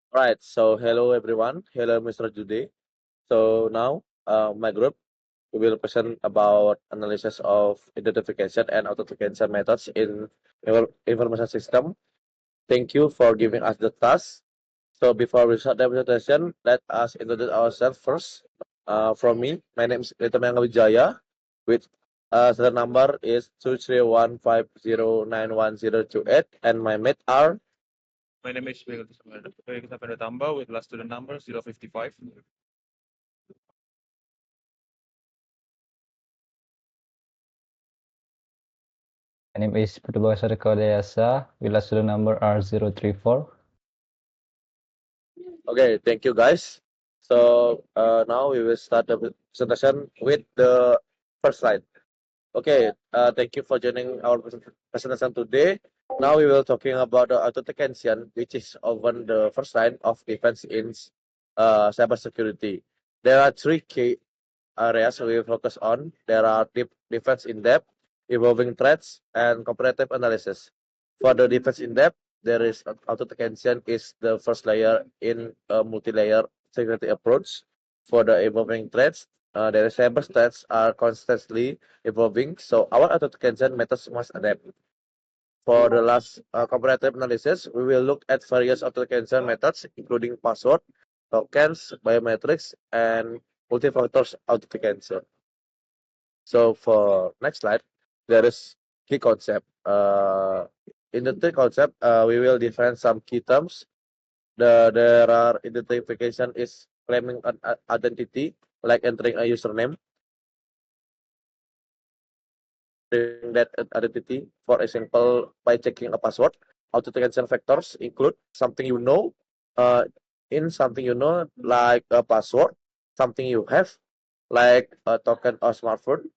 Right. So hello everyone. Hello Mr. Jude. So now my group we will present about analysis of identification and authentication methods in information system. Thank you for giving us the task. So before we start the presentation, let us introduce ourselves first. From me, my name is Rita Wijaya, with the number is 231509108, and my mate are. My name is Vegeta Tamba with last student number 055. My name is Pertemuan Kodayasa. Villa student number R034. Okay, thank you guys. So now we will start the presentation with the first slide. Okay, thank you for joining our presentation today. Now we will talking about the authentication, which is often the first line of defense in cybersecurity. There are three key areas we focus on. There are deep defense in depth, evolving threats, and comparative analysis. For the defense in depth, there is authentication is the first layer in a multi-layer security approach. For the evolving threats, the cyber threats are constantly evolving, so our authentication methods must adapt. For the last comparative analysis, we will look at various authentication methods, including password, tokens, biometrics, and multi-factor authentication. So for next slide, there is key concept. In the key concept, we will define some key terms. There are identification is claiming an identity, like entering a username, verifying that identity. For example, by checking a password. Authentication factors include something you know, uh, in something you know, like a password, something you have, like a token or smartphone,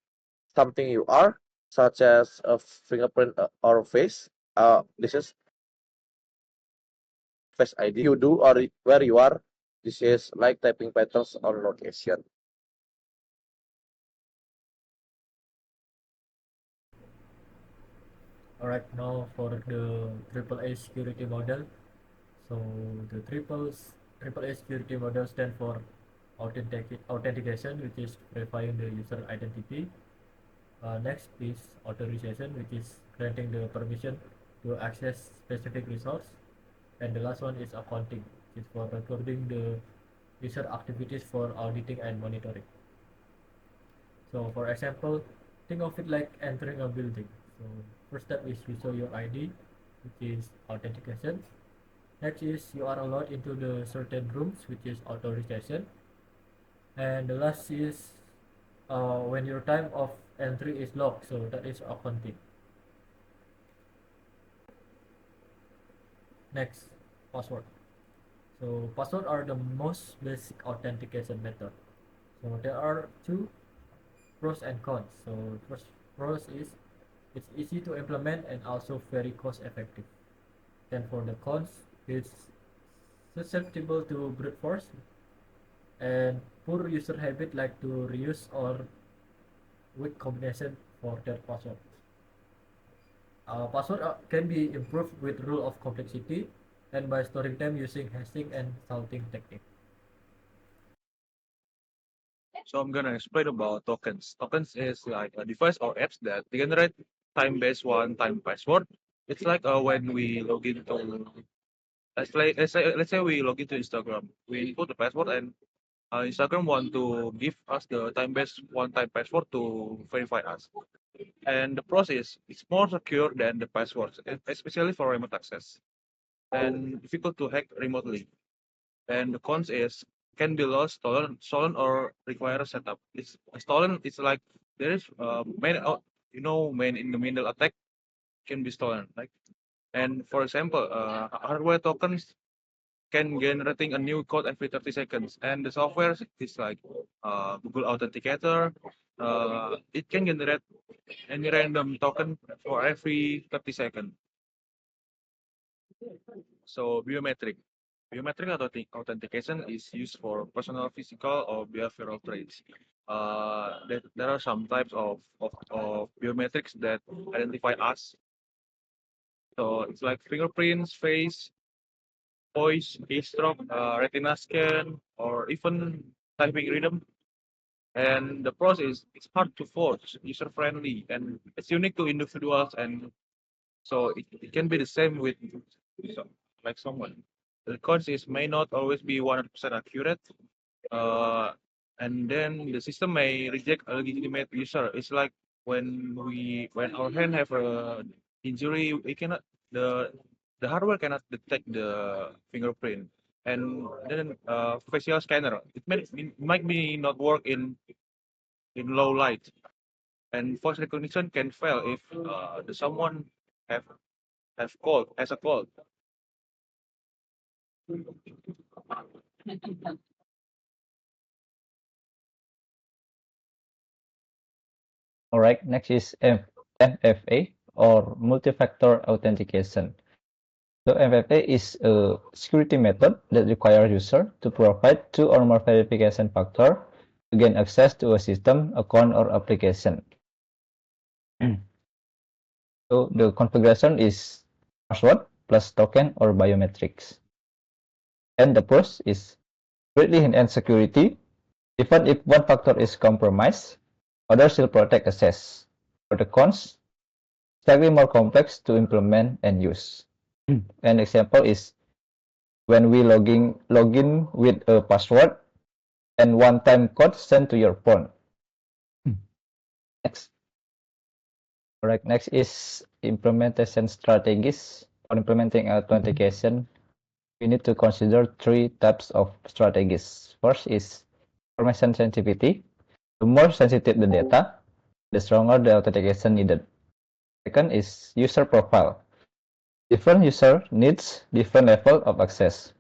something you are, such as a fingerprint or face. This is face ID. You do or where you are. This is like typing patterns or location. Alright, now for the AAA security model. So the AAA security model stand for authentication, which is verifying the user identity. Next is authorization, which is granting the permission to access specific resource. And the last one is accounting, which is for recording the user activities for auditing and monitoring. So for example, think of it like entering a building. So first step is you show your ID, which is authentication. Next is you are allowed into the certain rooms, which is authorization. And the last is when your time of entry is locked, so that is accounting. Next, password. So password are the most basic authentication method. So there are two pros and cons. So first pros is it's easy to implement and also very cost effective. Then for the cons, it's susceptible to brute force and poor user habit like to reuse or weak combination for their password. Password can be improved with rule of complexity and by storing them using hashing and salting technique. So I'm gonna explain about tokens. Tokens is like a device or apps that generate time-based one-time password. It's like when we log into let's say we log into Instagram. We input the password and Instagram want to give us the time-based one-time password to verify us. And the process is more secure than the passwords, especially for remote access and difficult to hack remotely. And the cons is can be lost, stolen or require a setup. It's stolen. It's like there is main main in the middle attack can be stolen. Like and for example, hardware tokens can generating a new code every 30 seconds, and the software is like Google Authenticator. It can generate any random token for every 30 seconds. So biometric authentication is used for personal, physical, or behavioral traits. There are some types of biometrics that identify us. So it's like fingerprints, face, voice, keystroke, retina scan, or even typing rhythm. And the process is hard to forge, user friendly, and it's unique to individuals. And so it can be the same with so, like someone. The consists may not always be 100% accurate, uh, and then the system may reject a legitimate user. It's like when our hand have a injury, we cannot the hardware cannot detect the fingerprint, and then facial scanner it might be not work in low light, and voice recognition can fail if the someone have cold has a cold. All right, next is MFA or multi-factor authentication. So MFA is a security method that requires user to provide two or more verification factors to gain access to a system, account, or application. So the configuration is password plus token or biometrics. And the pros is greatly enhance security. Even if one factor is compromised, others still protect access. For the cons, slightly more complex to implement and use. An example is when we login with a password and one-time code sent to your phone. Next. Alright, next is implementation strategies. For implementing authentication, we need to consider three types of strategies. First is information sensitivity. The more sensitive the data, the stronger the authentication needed. Second is user profile. Different user needs different level of access.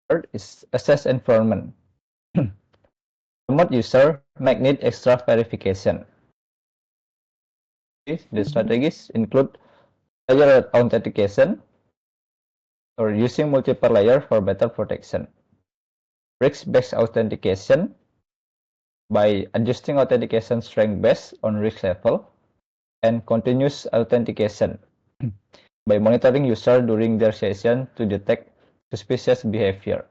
Third is access environment. Remote user might need extra verification. The strategies include layer authentication or using multiple layers for better protection. Risk-based authentication by adjusting authentication strength based on risk level, and continuous authentication by monitoring user during their session to detect suspicious behavior.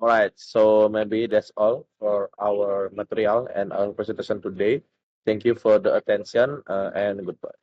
All right, so maybe that's all for our material and our presentation today. Thank you for the attention and goodbye.